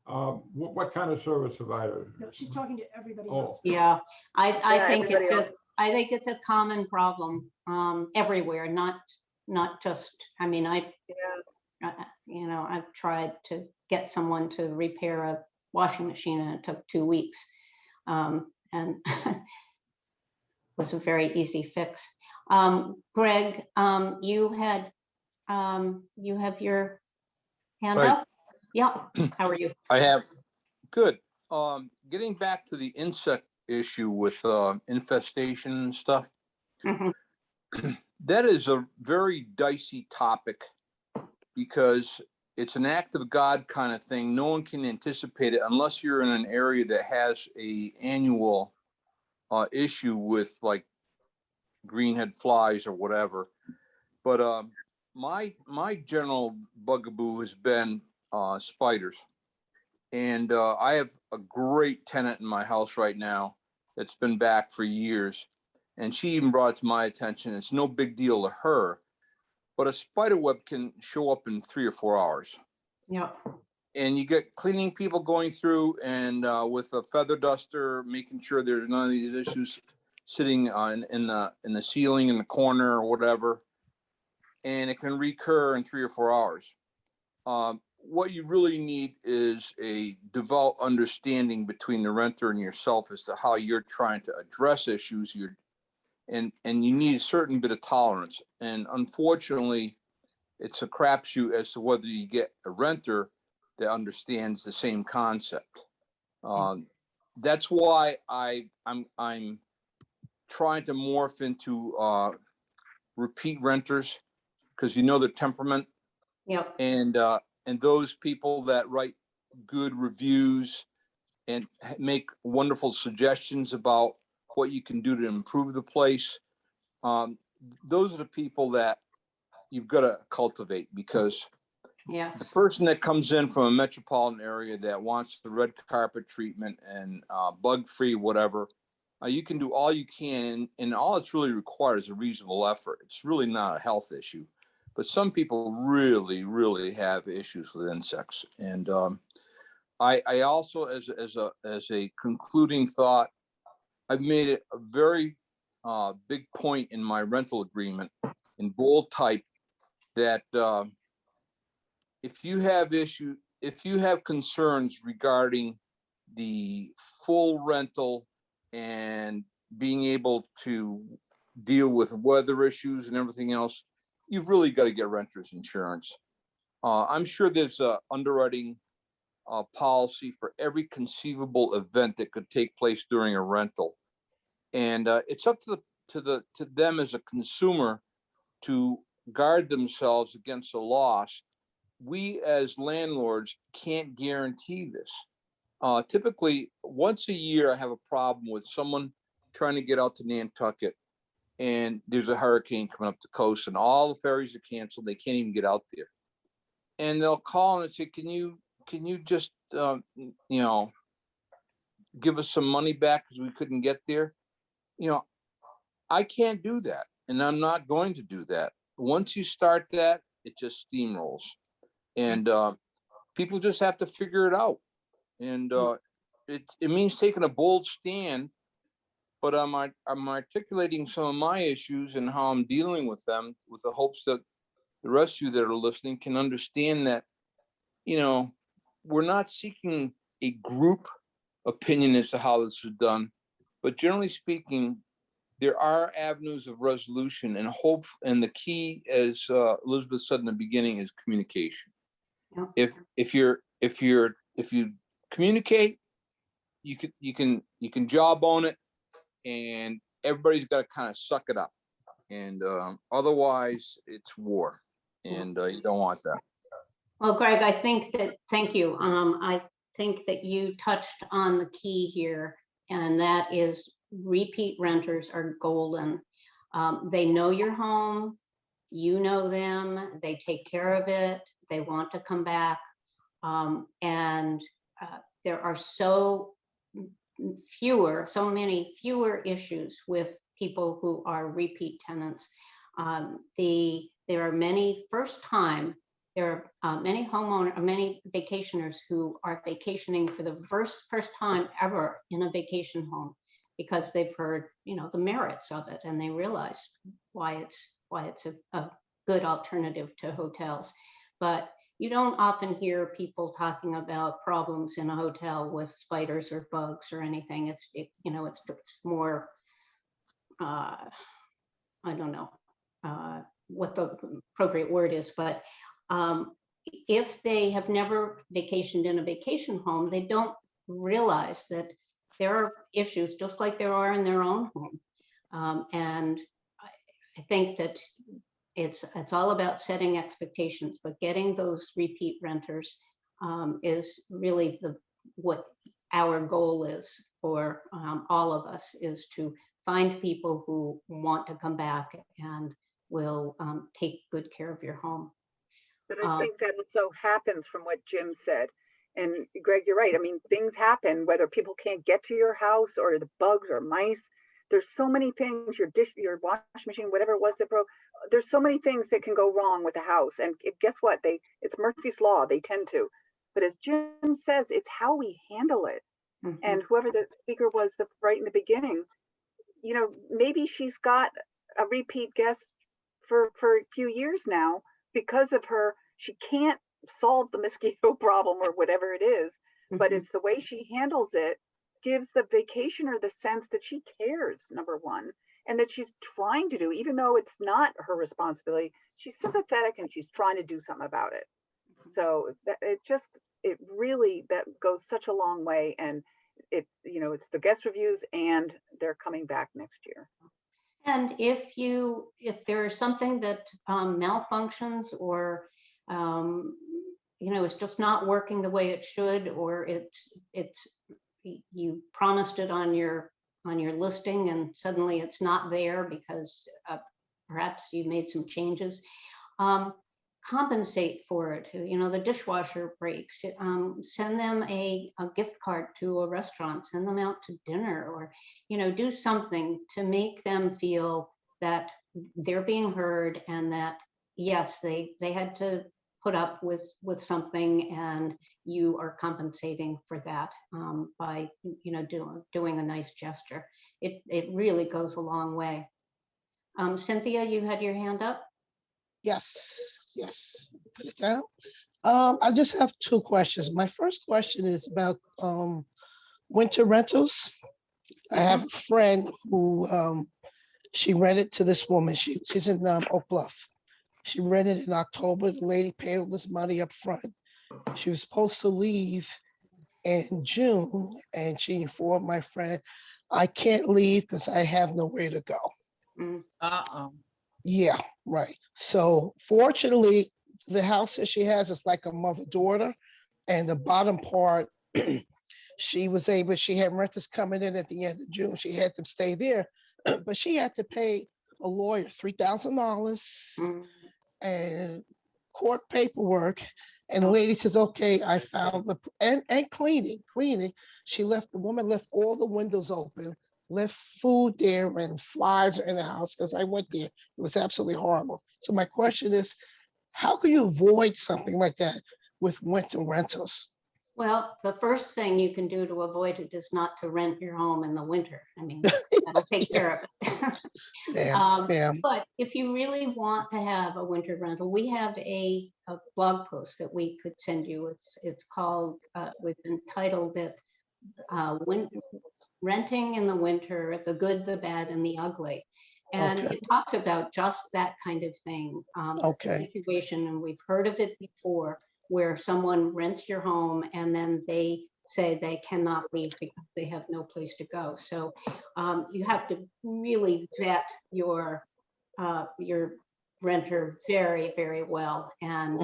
What kind of service provider? No, she's talking to everybody Oh. else. Yeah, I Yeah, think everybody else. I think it's a common problem everywhere, not just, I mean, Yeah. you know, I've tried to get someone to repair a washing machine and it took 2 weeks. And was a very easy fix. Greg, you have your hand Right. up? Yeah, how are you? I have, good. Getting back to the insect issue with infestation and stuff, Mhm. that is a very dicey topic because it's an act of God kind of thing. No one can anticipate it unless you're in an area that has a annual issue with like greenhead flies or whatever. But my general bugaboo has been spiders. And I have a great tenant in my house right now that's been back for years. And she even brought it to my attention. It's no big deal to her, but a spider web can show up in 3 or 4 hours. Yeah. And you get cleaning people going through and with a feather duster, making sure there's none of these issues sitting on in the ceiling in the corner or whatever. And it can recur in 3 or 4 hours. What you really need is a developed understanding between the renter and yourself as to how you're trying to address issues. And you need a certain bit of tolerance. And unfortunately, it's a crapshoot as to whether you get a renter that understands the same concept. That's why I'm trying to morph into repeat renters, because you know the temperament. Yep. And those people that write good reviews and make wonderful suggestions about what you can do to improve the place. Those are the people that you've got to cultivate, because the Yes. person that comes in from a metropolitan area that wants the red carpet treatment and bug-free, whatever, you can do all you can. And all it's really required is a reasonable effort. It's really not a health issue. But some people really, really have issues with insects. And I also, as a concluding thought, I've made it a very big point in my rental agreement in bold type that if you have concerns regarding the full rental and being able to deal with weather issues and everything else, you've really got to get renter's insurance. I'm sure there's a underwriting policy for every conceivable event that could take place during a rental. And it's up to them as a consumer to guard themselves against a loss. We as landlords can't guarantee this. Typically, once a year, I have a problem with someone trying to get out to Nantucket, and there's a hurricane coming up the coast, and all the ferries are canceled. They can't even get out there. And they'll call and say, "Can you just give us some money back because we couldn't get there?" I can't do that, and I'm not going to do that. Once you start that, it just steamrolls, and people just have to figure it out. And it means taking a bold stand. But I'm articulating some of my issues and how I'm dealing with them, with the hopes that the rest of you that are listening can understand that, we're not seeking a group opinion as to how this is done, but generally speaking, there are avenues of resolution and hope. And the key, as Elizabeth said in the beginning, is communication. Yeah. If you communicate, you can jawbone it. And everybody's got to kind of suck it up, and otherwise it's war, and you don't want that. Well, Greg, thank you. I think that you touched on the key here, and that is repeat renters are golden. They know your home, you know them, they take care of it, they want to come back. And there are so many fewer issues with people who are repeat tenants. There are many many vacationers who are vacationing for the first time ever in a vacation home because they've heard, the merits of it, and they realize why it's a good alternative to hotels. But you don't often hear people talking about problems in a hotel with spiders or bugs or anything. It's more, I don't know what the appropriate word is, but if they have never vacationed in a vacation home, they don't realize that there are issues just like there are in their own home. And I think that it's all about setting expectations, but getting those repeat renters is really what our goal is for all of us, is to find people who want to come back and will take good care of your home. But I think that also happens from what Jim said. And Greg, you're right. I mean, things happen, whether people can't get to your house or the bugs or mice. There's so many things, your wash machine, whatever it was that broke. There's so many things that can go wrong with a house. And guess what? It's Murphy's Law. They tend to. But as Jim says, it's how we handle it. Mhm. And whoever the speaker was right in the beginning, you know, maybe she's got a repeat guest for a few years now because of her. She can't solve the mosquito problem or whatever it is, but Mhm. it's the way she handles it gives the vacationer the sense that she cares, number one, and that she's trying to do, even though it's not her responsibility, she's sympathetic and she's trying to do something about it. So it really, that goes such a long way. And it's the guest reviews and they're coming back next year. And if there is something that malfunctions or it's just not working the way it should, or you promised it on your listing and suddenly it's not there because perhaps you made some changes, compensate for it. The dishwasher breaks, send them a gift card to a restaurant, send them out to dinner, or do something to make them feel that they're being heard and that yes, they had to put up with something and you are compensating for that by doing a nice gesture. It really goes a long way. Cynthia, you had your hand up. Yes, put it down. I just have two questions. My first question is about winter rentals. I have a friend who she rented to this woman. She's in Oak Bluff. She rented in October. The lady paid all this money up front. She was supposed to leave in June, and she informed my friend, I can't leave because I have nowhere to go. Uh-oh. Yeah, right. So fortunately, the house that she has is like a mother-daughter, and the bottom part, she had renters coming in at the end of June. She had them stay there, but she had to pay a lawyer $3,000 and court paperwork. And the lady says, okay, I found and cleaning. The woman left all the windows open, left food there and flies are in the house, because I went there. It was absolutely horrible. So my question is, how can you avoid something like that with winter rentals? Well, the first thing you can do to avoid it is not to rent your home in the winter. I mean, that'll take care of it. Yeah. But if you really want to have a winter rental, we have a blog post that we could send you. It's called, we've entitled it Renting in the Winter, the Good, the Bad, and the Ugly. And Okay. it talks about just that kind of thing, situation. And we've heard of it before, where someone rents your home and then they say they cannot leave because they have no place to go. So you have to really vet your renter very, very well, and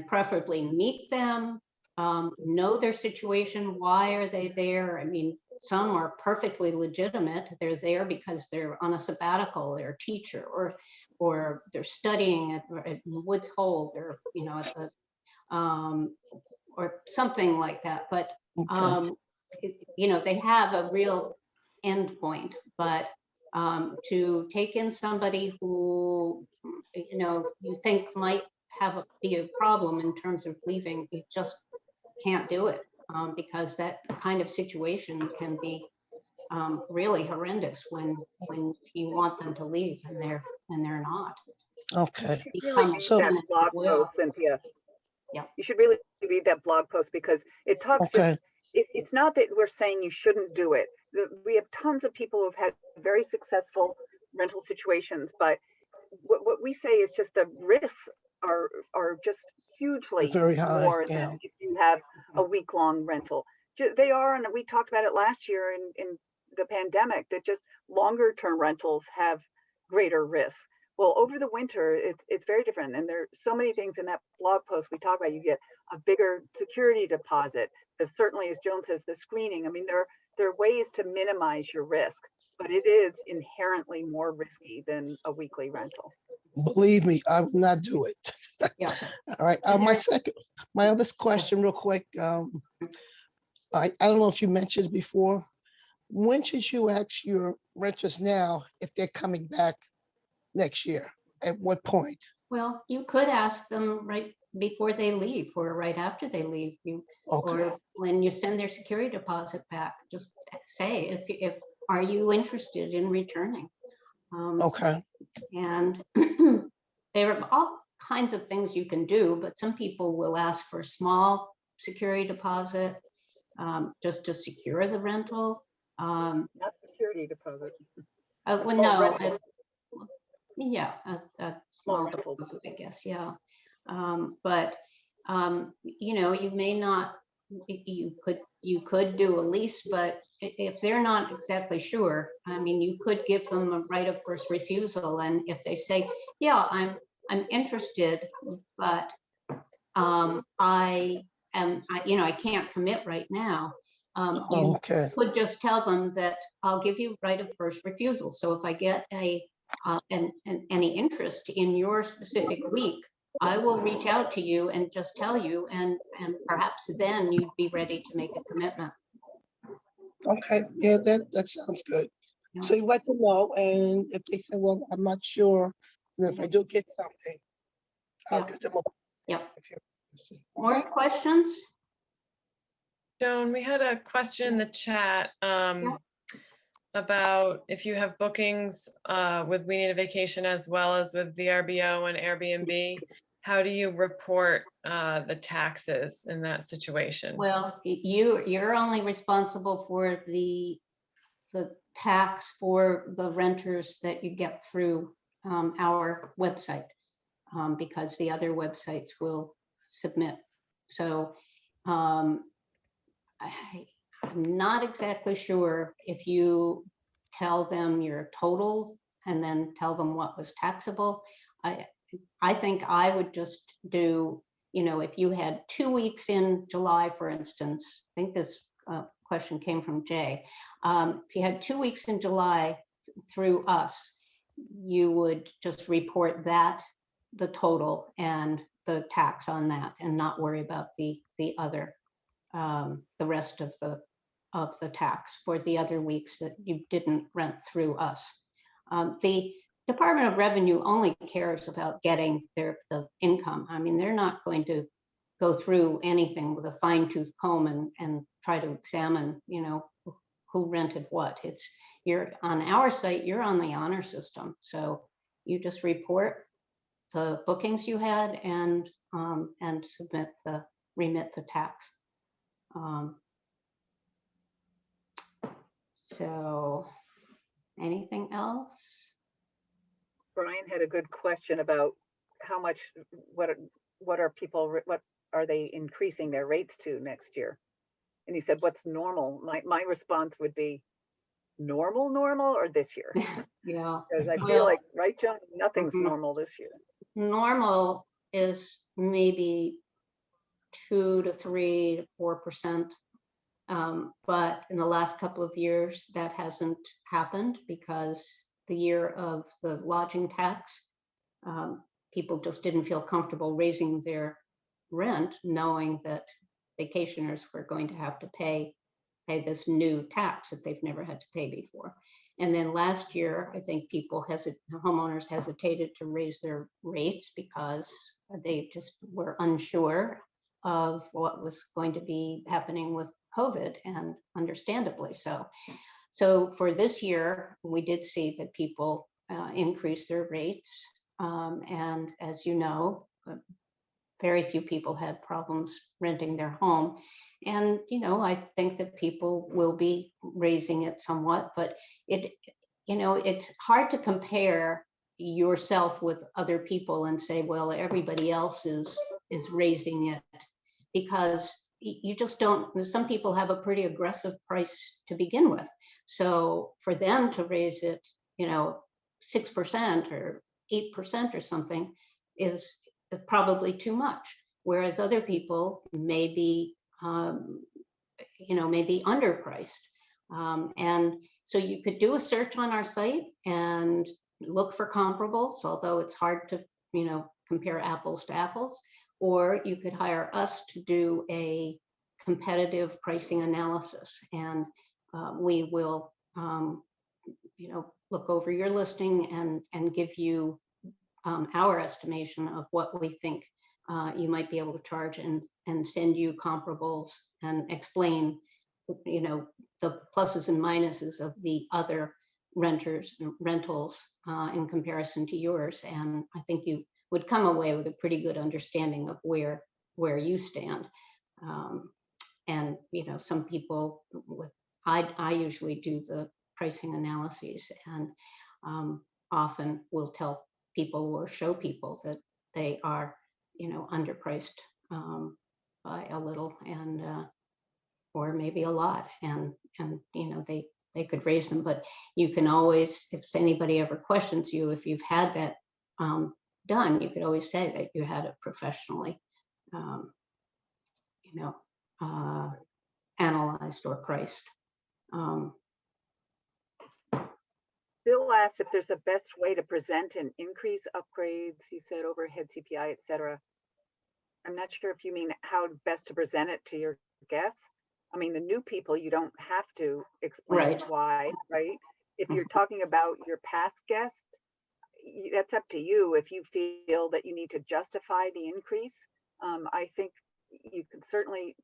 preferably meet them, know their situation. Why are they there? I mean, some are perfectly legitimate. They're there because they're on a sabbatical, they're a teacher, or they're studying at Woods Hole, or at the or something like that. But they have a real end point. But to take in somebody who you think might be a problem in terms of leaving, you just can't do it, because that kind of situation can be really horrendous when you want them to leave and they're not. Okay. You should really read that blog post, Cynthia. Yeah. You should really read that blog post, because it talks it's not that we're saying you shouldn't do it. We have tons of people who've had very successful rental situations, but what we say is just the risks are just hugely very high, more than if you have a week-long rental. They are, and we talked about it last year in the pandemic, that just longer term rentals have greater risks. Well, over the winter, it's very different. And there's so many things in that blog post we talk about. You get a bigger security deposit. There's certainly, as Joan says, the screening. I mean, there are ways to minimize your risk, but it is inherently more risky than a weekly rental. Believe me, I would not do it. Yeah. All right. My other question real quick. I don't know if you mentioned before, when should you ask your renters now if they're coming back next year? At what point? Well, you could ask them right before they leave or right after they leave. Okay. Or when you send their security deposit back, just say, if are you interested in returning? Okay. And there are all kinds of things you can do, but some people will ask for a small security deposit just to secure the rental. Not security deposit. Well, small no, rental. yeah, a small rental. deposit, I guess, yeah. But you know, you may not, you could do a lease, but if they're not exactly sure, I mean, you could give them a right of first refusal, and if they say, yeah, I'm interested, but I can't commit right now. You Okay. could just tell them that I'll give you right of first refusal. So if I get any interest in your specific week, I will reach out to you and just tell you, and perhaps then you'd be ready to make a commitment. Okay. Yeah, that sounds good. Yeah. So you let them know, and if they say, well, I'm not sure, and if I do get something, I'll Yeah. give them a. Yep. If you're interested. More questions? Joan, we had a question in the chat about if you have bookings with WeNeedaVacation as well as with VRBO and Airbnb, how do you report the taxes in that situation? Well, you're only responsible for the tax for the renters that you get through our website, because the other websites will submit. So I'm not exactly sure if you tell them your total and then tell them what was taxable. I think I would just do, if you had 2 weeks in July, for instance, I think this question came from Jay. If you had 2 weeks in July through us, you would just report that, the total and the tax on that, and not worry about the other, the rest of the tax for the other weeks that you didn't rent through us. The Department of Revenue only cares about getting the income. I mean, they're not going to go through anything with a fine-tooth comb and try to examine, who rented what. You're on our site, you're on the honor system. So you just report the bookings you had and remit the tax. So anything else? Brian had a good question about how much, what are they increasing their rates to next year? And he said, what's normal? My response would be normal or this year? Yeah. Because I feel like, right, John, nothing's normal this year. Normal is maybe 2 to 3 to 4%. But in the last couple of years, that hasn't happened because the year of the lodging tax, people just didn't feel comfortable raising their rent, knowing that vacationers were going to have to pay this new tax that they've never had to pay before. And then last year, I think homeowners hesitated to raise their rates because they just were unsure of what was going to be happening with COVID, and understandably so. So for this year, we did see that people increase their rates. And as you know, very few people had problems renting their home. And, I think that people will be raising it somewhat, but it's hard to compare yourself with other people and say, well, everybody else is raising it, because you just don't. Some people have a pretty aggressive price to begin with. So for them to raise it, 6% or 8% or something is probably too much. Whereas other people may be, maybe underpriced. And so you could do a search on our site and look for comparables, although it's hard to, compare apples to apples, or you could hire us to do a competitive pricing analysis. And we will, look over your listing and give you our estimation of what we think you might be able to charge, and send you comparables and explain, the pluses and minuses of the other rentals in comparison to yours. And I think you would come away with a pretty good understanding of where you stand. And some people I usually do the pricing analyses, and often will tell people or show people that they are underpriced by a little, and or maybe a lot, and they could raise them. But you can always, if anybody ever questions you, if you've had that done, you could always say that you had it professionally analyzed or priced. Bill asked if there's a best way to present an increase, upgrades, he said overhead CPI, et cetera. I'm not sure if you mean how best to present it to your guests. I mean, the new people, you don't have to explain Right. why, right? If you're talking about your past guests, that's up to you. If you feel that you need to justify the increase, I think you can certainly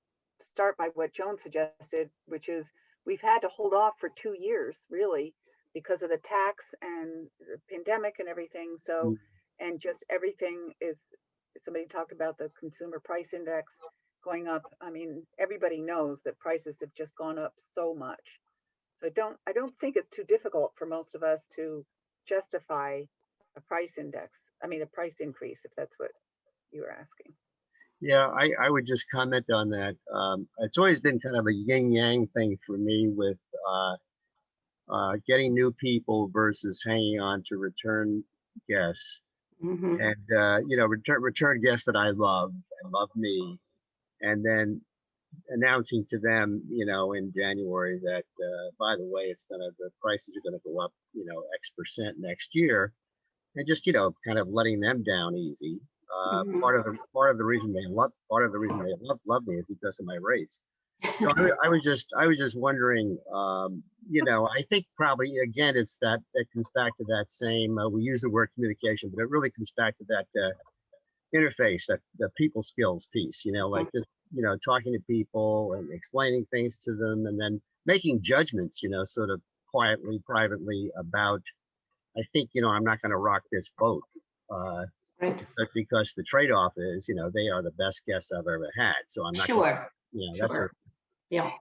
start by what Joan suggested, which is we've had to hold off for 2 years, really, because of the tax and the pandemic and everything. So, and just everything is, somebody talked about the consumer price index going up. I mean, everybody knows that prices have just gone up so much. So I don't think it's too difficult for most of us to justify a price index. I mean, a price increase, if that's what you were asking. Yeah, I would just comment on that. It's always been kind of a yin yang thing for me with getting new people versus hanging on to return guests. Mhm. And return guests that I love and love me, and then announcing to them, in January that by the way, the prices are gonna go up, X% next year, and just kind of letting them down easy. Mhm. Part of the reason they love me is because of my rates. So I was just wondering, I think probably again it's that comes back to that same we use the word communication, but it really comes back to that interface, that the people skills piece. Like just talking to people and explaining things to them, and then making judgments, sort of quietly, privately about. I think I'm not going to rock this boat. Right. But because the trade-off is, they are the best guests I've ever had. So I'm not. Sure. That's Sure. Yeah.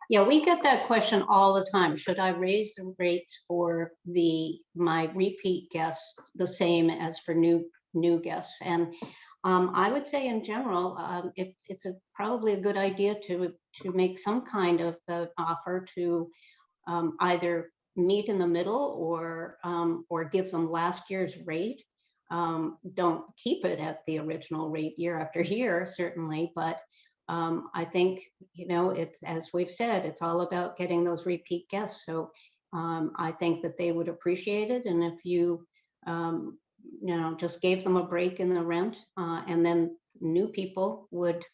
Yeah, we get that question all the time. Should I raise the rates for my repeat guests the same as for new guests? And I would say in general, it's probably a good idea to make some kind of offer to either meet in the middle or give them last year's rate. Don't keep it at the original rate year after year, certainly, but I think, as we've said, it's all about getting those repeat guests. So I think that they would appreciate it. And if you, just gave them a break in the rent, and then new people would,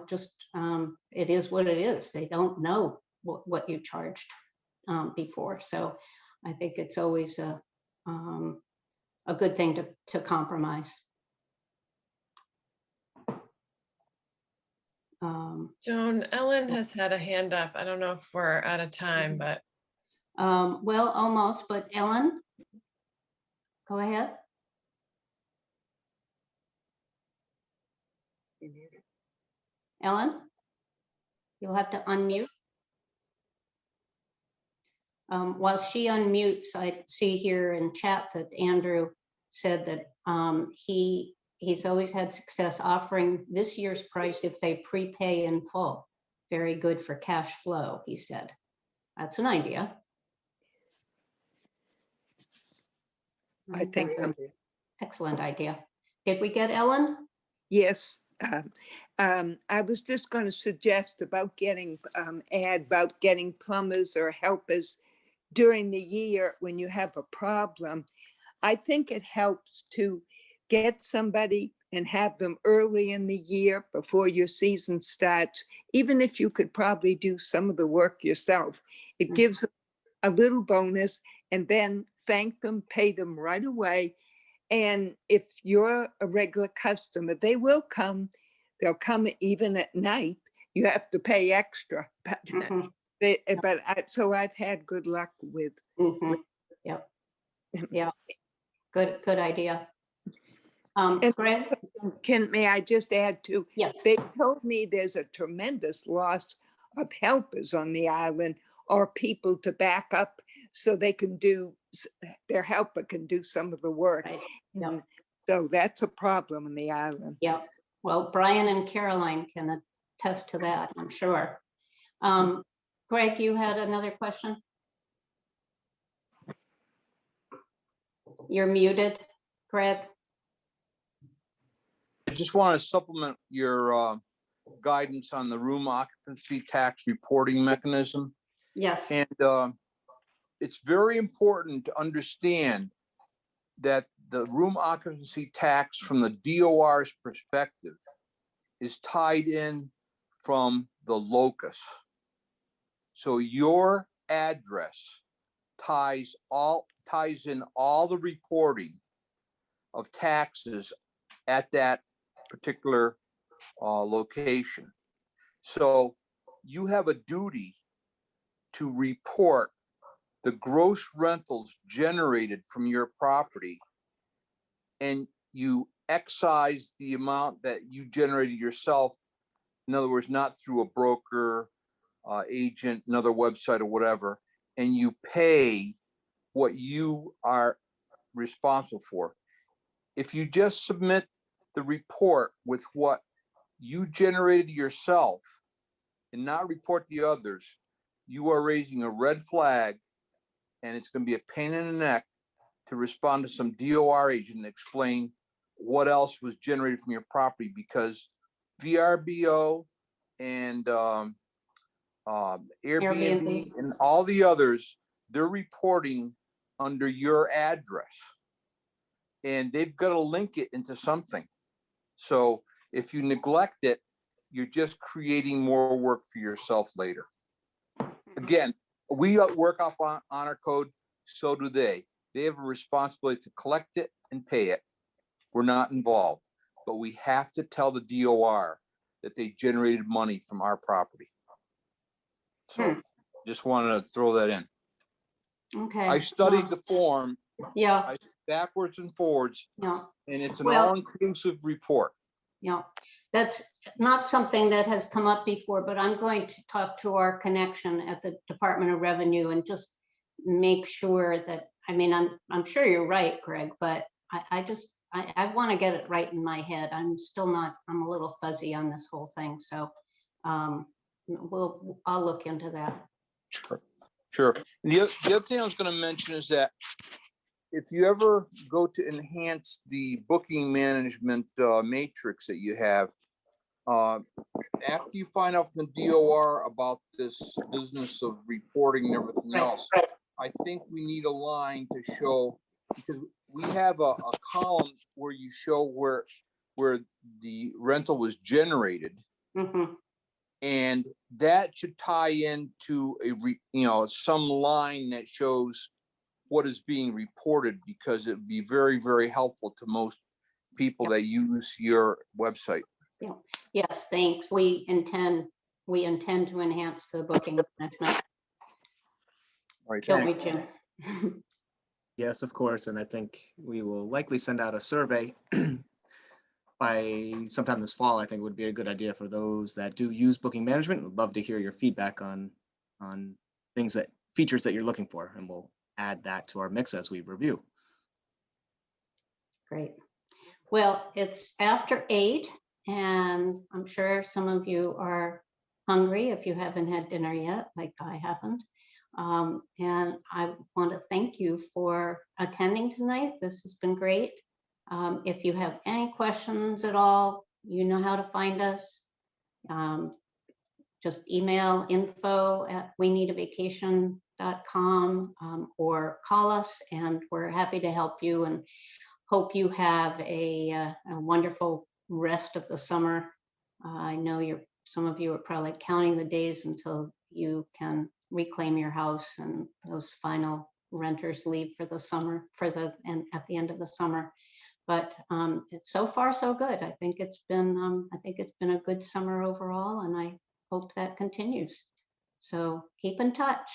just, it is what it is. They don't know what you charged before. So I think it's always a good thing to compromise. Joan, Ellen has had a hand up. I don't know if we're out of time, but. Well, almost, but Ellen, go ahead. Ellen, you'll have to unmute. While she unmutes, I see here in chat that Andrew said that he's always had success offering this year's price if they prepay in full. Very good for cash flow, he said. That's an idea. I think excellent idea. Did we get Ellen? Yes. I was just going to suggest about getting about getting plumbers or helpers during the year when you have a problem. I think it helps to get somebody and have them early in the year before your season starts. Even if you could probably do some of the work yourself, it gives a little bonus, and then thank them, pay them right away. And if you're a regular customer, they will come. They'll come even at night. You have to pay extra, but so I've had good luck with. Yep. Yeah. Good idea. And Greg? May I just add to? Yes. They told me there's a tremendous loss of helpers on the island, or people to back up so they can do, their helper can do some of the work. Right. Yep. So that's a problem on the island. Yeah. Well, Brian and Caroline can attest to that, I'm sure. Greg, you had another question? You're muted, Greg. I just want to supplement your guidance on the room occupancy tax reporting mechanism. Yes. And it's very important to understand that the room occupancy tax from the DOR's perspective is tied in from the locus. So your address ties in all the reporting of taxes at that particular location. So you have a duty to report the gross rentals generated from your property, and you excise the amount that you generated yourself. In other words, not through a broker, agent, another website or whatever, and you pay what you are responsible for. If you just submit the report with what you generated yourself and not report the others, you are raising a red flag, and it's going to be a pain in the neck to respond to some DOR agent and explain what else was generated from your property, because VRBO and Airbnb and all the others, they're reporting under your address, and they've got to link it into something. So if you neglect it, you're just creating more work for yourself later. Again, we work off on honor code, so do they. They have a responsibility to collect it and pay it. We're not involved, but we have to tell the DOR that they generated money from our property. So just wanted to throw that in. Okay. I studied the form. Yeah. Backwards and forwards. Yeah. And it's an all-inclusive report. Yeah, that's not something that has come up before, but I'm going to talk to our connection at the Department of Revenue and just make sure that, I mean, I'm sure you're right, Greg, but I want to get it right in my head. I'm a little fuzzy on this whole thing. So I'll look into that. Sure. And the other thing I was going to mention is that if you ever go to enhance the booking management matrix that you have, after you find out from the DOR about this business of reporting and everything else, I think we need a line to show, because we have a column where you show where the rental was generated. And that should tie into some line that shows what is being reported, because it would be very, very helpful to most people that use your website. Yeah. Yes, thanks. We intend to enhance the booking management. All right, Don't we, Jim? Yes, of course. And I think we will likely send out a survey by sometime this fall. I think it would be a good idea for those that do use booking management. We'd love to hear your feedback on features that you're looking for, and we'll add that to our mix as we review. Great. Well, it's after 8, and I'm sure some of you are hungry if you haven't had dinner yet, like I haven't. And I want to thank you for attending tonight. This has been great. If you have any questions at all, you know how to find us. Just email info@WeNeedaVacation.com or call us, and we're happy to help you, and hope you have a wonderful rest of the summer. I know some of you are probably counting the days until you can reclaim your house and those final renters leave for the summer, and at the end of the summer. But it's so far so good. I think it's been a good summer overall, and I hope that continues. So keep in touch.